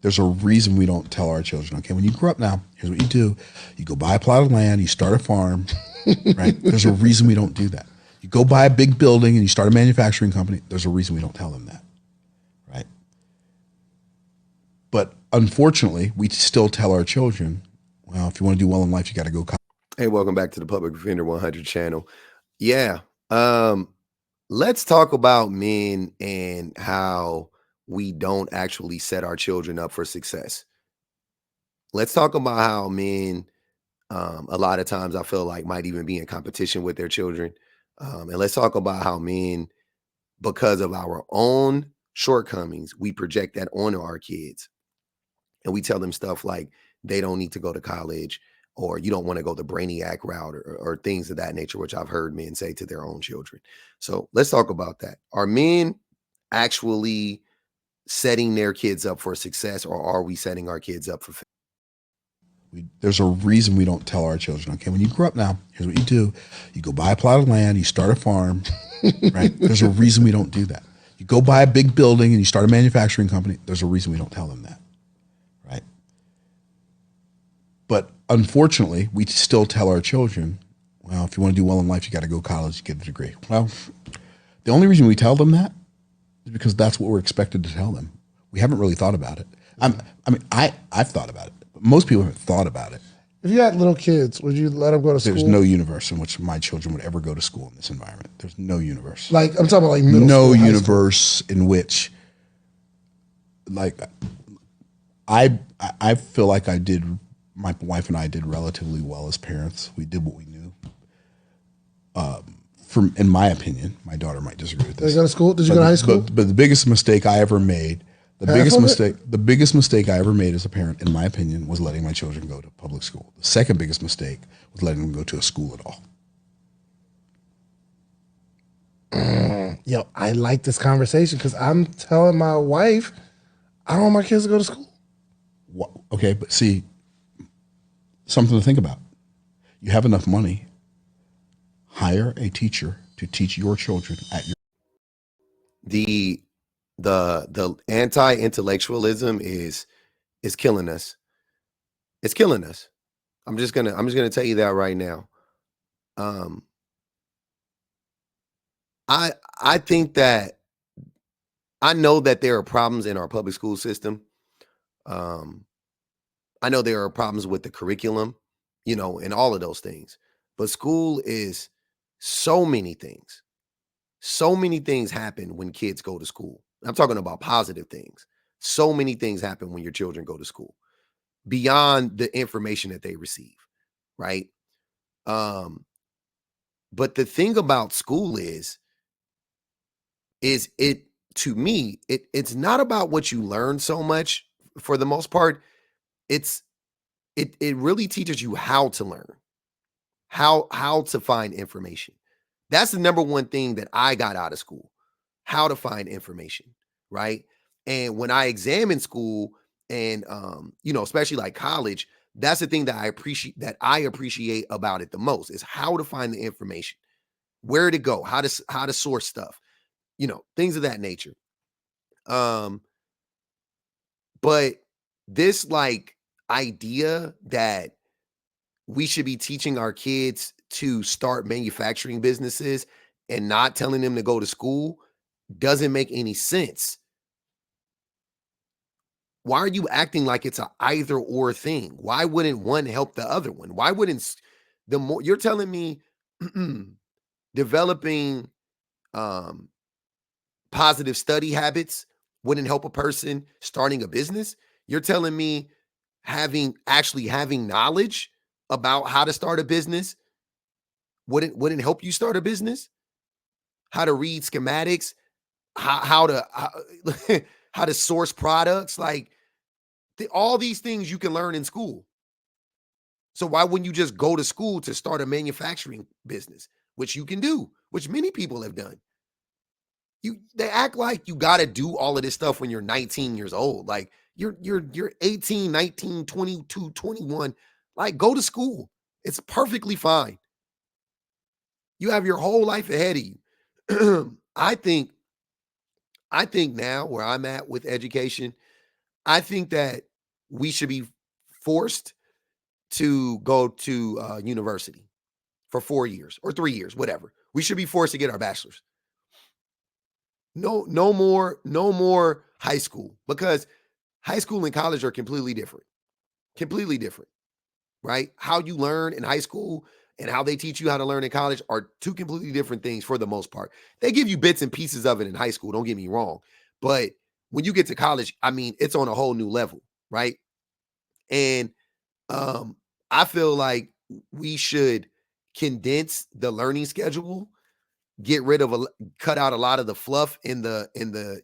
There's a reason we don't tell our children, okay, when you grow up now, here's what you do. You go buy a plot of land, you start a farm, right? There's a reason we don't do that. You go buy a big building and you start a manufacturing company. There's a reason we don't tell them that, right? But unfortunately, we still tell our children, well, if you want to do well in life, you got to go college. Hey, welcome back to the Public Defender 100 channel. Yeah. Let's talk about men and how we don't actually set our children up for success. Let's talk about how men, a lot of times I feel like might even be in competition with their children. And let's talk about how men, because of our own shortcomings, we project that onto our kids. And we tell them stuff like they don't need to go to college, or you don't want to go the brainiac route, or things of that nature, which I've heard men say to their own children. So let's talk about that. Are men actually setting their kids up for success, or are we setting our kids up for failure? There's a reason we don't tell our children, okay, when you grow up now, here's what you do. You go buy a plot of land, you start a farm, right? There's a reason we don't do that. You go buy a big building and you start a manufacturing company. There's a reason we don't tell them that, right? But unfortunately, we still tell our children, well, if you want to do well in life, you got to go to college, get a degree. Well, the only reason we tell them that is because that's what we're expected to tell them. We haven't really thought about it. I've thought about it, but most people haven't thought about it. If you had little kids, would you let them go to school? There's no universe in which my children would ever go to school in this environment. There's no universe. Like, I'm talking about like middle no school, universe in which, like, I feel like my wife and I did relatively well as parents. We did what we knew. In my opinion, my daughter might disagree with this. Did you go to school? Did you go to high school? But the biggest mistake I ever made, the biggest mistake I ever made as a parent, in my opinion, was letting my children go to public school. The second biggest mistake was letting them go to a school at all. Yo, I like this conversation because I'm telling my wife I don't want my kids to go to school. Okay, but see, something to think about. You have enough money. Hire a teacher to teach your children at your. The anti-intellectualism is killing us. It's killing us. I'm just gonna tell you that right now. I think that I know that there are problems in our public school system. I know there are problems with the curriculum, and all of those things. But school is so many things. So many things happen when kids go to school. I'm talking about positive things. So many things happen when your children go to school beyond the information that they receive, right? But the thing about school is it, to me, it's not about what you learn so much. For the most part, it really teaches you how to learn, how to find information. That's the number one thing that I got out of school, how to find information, right? And when I examine school and, especially like college, that's the thing that I appreciate about it the most, is how to find the information, where to go, how to source stuff, things of that nature. But this like idea that we should be teaching our kids to start manufacturing businesses and not telling them to go to school doesn't make any sense. Why are you acting like it's a either or thing? Why wouldn't one help the other one? Why wouldn't the more you're telling me developing positive study habits wouldn't help a person starting a business? You're telling me having knowledge about how to start a business wouldn't help you start a business? How to read schematics, how to source products, like all these things you can learn in school. So why wouldn't you just go to school to start a manufacturing business, which you can do, which many people have done? They act like you got to do all of this stuff when you're 19 years old. Like you're 18, 19, 22, 21. Like, go to school. It's perfectly fine. You have your whole life ahead of you. I think now where I'm at with education, I think that we should be forced to go to university for 4 years or 3 years, whatever. We should be forced to get our bachelor's. No more high school, because high school and college are completely different. Completely different, right? How you learn in high school and how they teach you how to learn in college are two completely different things for the most part. They give you bits and pieces of it in high school, don't get me wrong. But when you get to college, I mean, it's on a whole new level, right? And um I feel like we should condense the learning schedule, get rid of cut out a lot of the fluff in the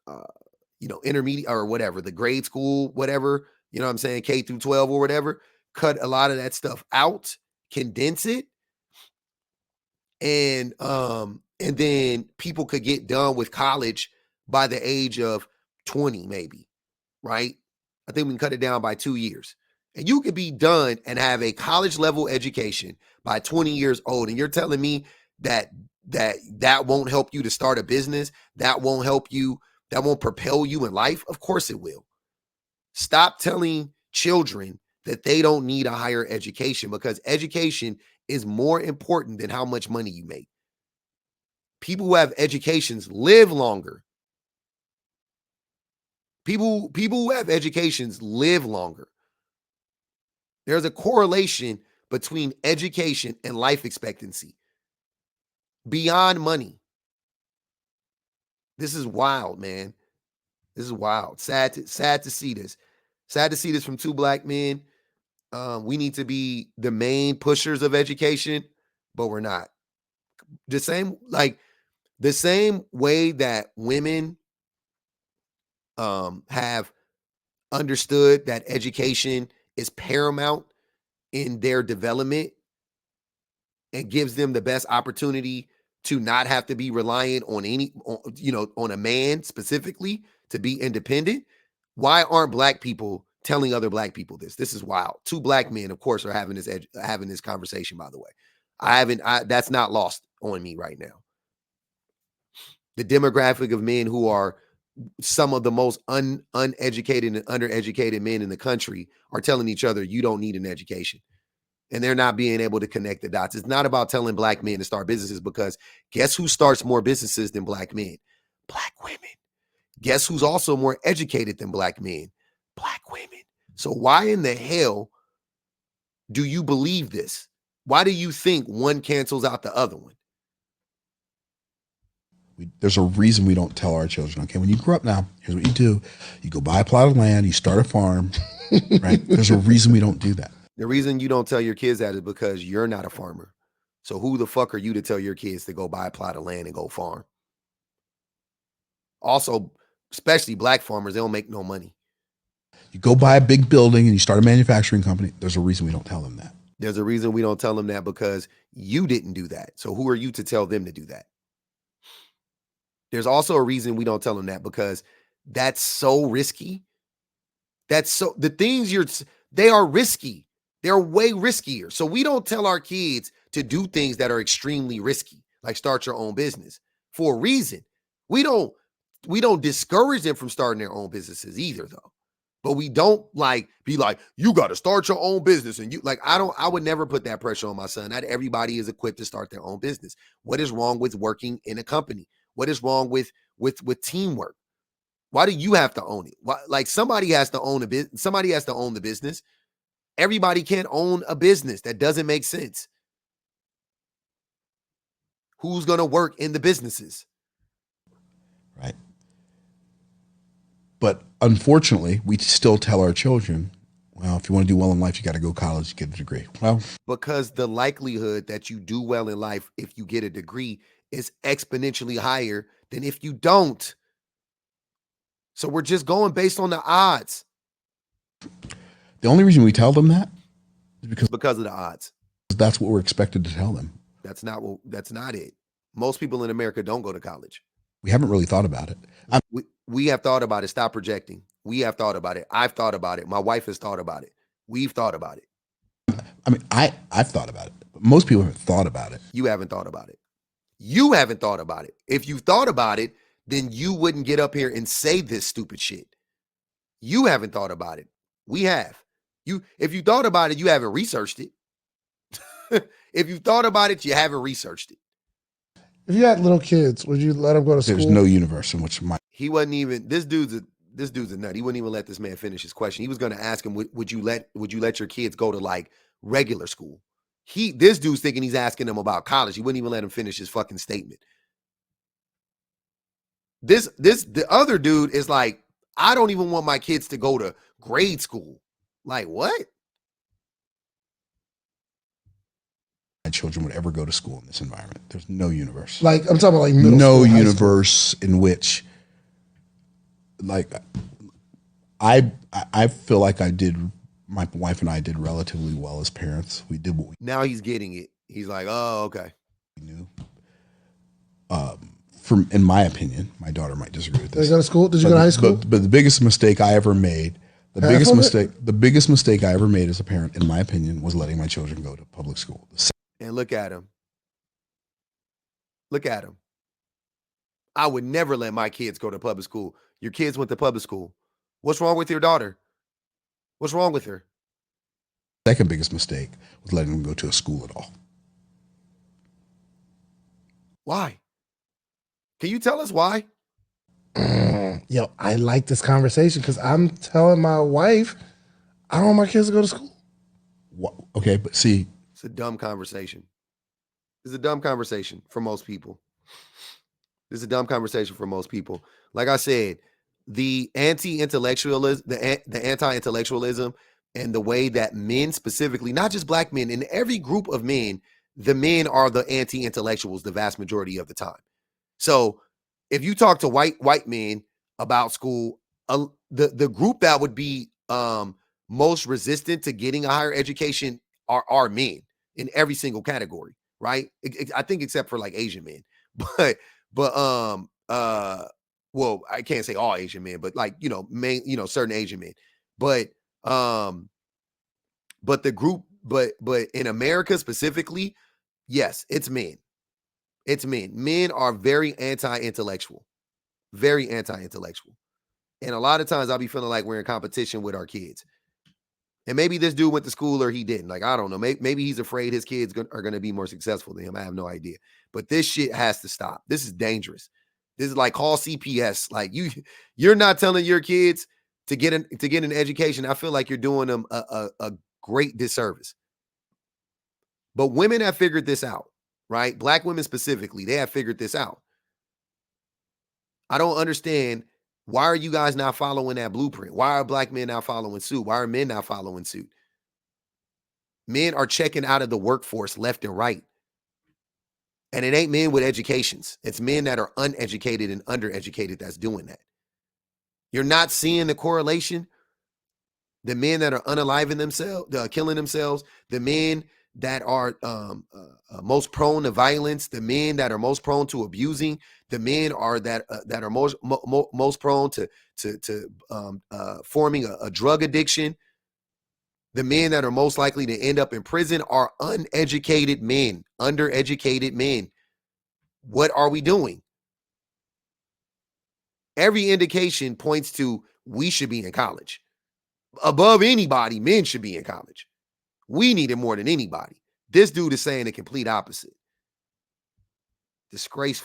uh intermediate or whatever, the grade school, whatever, you know what I'm saying, K through 12 or whatever, cut a lot of that stuff out, condense it, and then people could get done with college by the age of 20 maybe, right? I think we can cut it down by 2 years. And you could be done and have a college level education by 20 years old. And you're telling me that that won't help you to start a business? That won't help you? That won't propel you in life? Of course it will. Stop telling children that they don't need a higher education, because education is more important than how much money you make. People who have educations live longer. People who have educations live longer. There's a correlation between education and life expectancy beyond money. This is wild, man. This is wild. Sad to see this. Sad to see this from two black men. We need to be the main pushers of education, but we're not. The same way that women have understood that education is paramount in their development and gives them the best opportunity to not have to be reliant on on a man specifically to be independent. Why aren't black people telling other black people this? This is wild. Two black men, of course, are having this conversation, by the way. That's not lost on me right now. The demographic of men who are some of the most uneducated and undereducated men in the country are telling each other, you don't need an education. And they're not being able to connect the dots. It's not about telling black men to start businesses, because guess who starts more businesses than black men? Black women. Guess who's also more educated than black men? Black women. So why in the hell do you believe this? Why do you think one cancels out the other one? There's a reason we don't tell our children, okay, when you grow up now, here's what you do. You go buy a plot of land, you start a farm, right? There's a reason we don't do that. The reason you don't tell your kids that is because you're not a farmer. So who the fuck are you to tell your kids to go buy a plot of land and go farm? Also, especially black farmers, they don't make no money. You go buy a big building and you start a manufacturing company. There's a reason we don't tell them that. There's a reason we don't tell them that, because you didn't do that. So who are you to tell them to do that? There's also a reason we don't tell them that, because that's so risky. The things they are risky. They're way riskier. So we don't tell our kids to do things that are extremely risky, like start your own business, for a reason. We don't discourage them from starting their own businesses either, though. But we don't be like, you got to start your own business. And I would never put that pressure on my son. Not everybody is equipped to start their own business. What is wrong with working in a company? What is wrong with teamwork? Why do you have to own it? Why, somebody has to own somebody has to own the business. Everybody can't own a business. That doesn't make sense. Who's going to work in the businesses? Right. But unfortunately, we still tell our children, well, if you want to do well in life, you got to go to college, get a degree. Well, because the likelihood that you do well in life if you get a degree is exponentially higher than if you don't. So we're just going based on the odds. The only reason we tell them that is because of the odds. That's what we're expected to tell them. That's not it. Most people in America don't go to college. We haven't really thought about it. We have thought about it. Stop projecting. We have thought about it. I've thought about it. My wife has thought about it. We've thought about it. I mean, I've thought about it, but most people haven't thought about it. You haven't thought about it. You haven't thought about it. If you thought about it, then you wouldn't get up here and say this stupid shit. You haven't thought about it. We have. If you thought about it, you haven't researched it. If you thought about it, you haven't researched it. If you had little kids, would you let them go to school? There's no universe in which He wasn't even, this dude's a nut. He wouldn't even let this man finish his question. He was going to ask him, would you let your kids go to like regular school? This dude's thinking he's asking him about college. He wouldn't even let him finish his fucking statement. The other dude is like, I don't even want my kids to go to grade school. Like, what? my children would ever go to school in this environment. There's no universe. Like, I'm talking about like middle no school, universe in which, like, I feel like my wife and I did relatively well as parents. We did what we Now he's getting it. He's like, oh, okay. knew. In my opinion, my daughter might disagree with Did you this. go to school? Did you go to high school? But the biggest mistake I ever made, the biggest mistake I ever made as a parent, in my opinion, was letting my children go to public school. And look at him. Look at him. I would never let my kids go to public school. Your kids went to public school. What's wrong with your daughter? What's wrong with her? Second biggest mistake was letting them go to a school at all. Why? Can you tell us why? Yo, I like this conversation because I'm telling my wife I don't want my kids to go to school. Okay, but see, it's a dumb conversation. It's a dumb conversation for most people. It's a dumb conversation for most people. Like I said, the anti-intellectualism, the anti-intellectualism, and the way that men specifically, not just black men, in every group of men, the men are the anti-intellectuals the vast majority of the time. So if you talk to white men about school, the group that would be most resistant to getting a higher education are men in every single category, right? I think except for like Asian men, but well, I can't say all Asian men, but like, certain Asian men, but the group, but in America specifically, yes, it's men. It's men. Men are very anti-intellectual, very anti-intellectual. And a lot of times I'll be feeling like we're in competition with our kids. And maybe this dude went to school or he didn't. Like, I don't know. Maybe he's afraid his kids are going to be more successful than him. I have no idea. But this shit has to stop. This is dangerous. This is like, call CPS. Like, you're not telling your kids to get an education. I feel like you're doing them a great disservice. But women have figured this out, right? Black women specifically, they have figured this out. I don't understand. Why are you guys not following that blueprint? Why are black men not following suit? Why are men not following suit? Men are checking out of the workforce left and right. And it ain't men with educations. It's men that are uneducated and undereducated that's doing that. You're not seeing the correlation. The men that are unaliving themselves, killing themselves, the men that are most prone to violence, the men that are most prone to abusing, the men are that are most prone to forming a drug addiction. The men that are most likely to end up in prison are uneducated men, undereducated men. What are we doing? Every indication points to we should be in college. Above anybody, men should be in college. We need it more than anybody. This dude is saying the complete opposite. Disgraceful.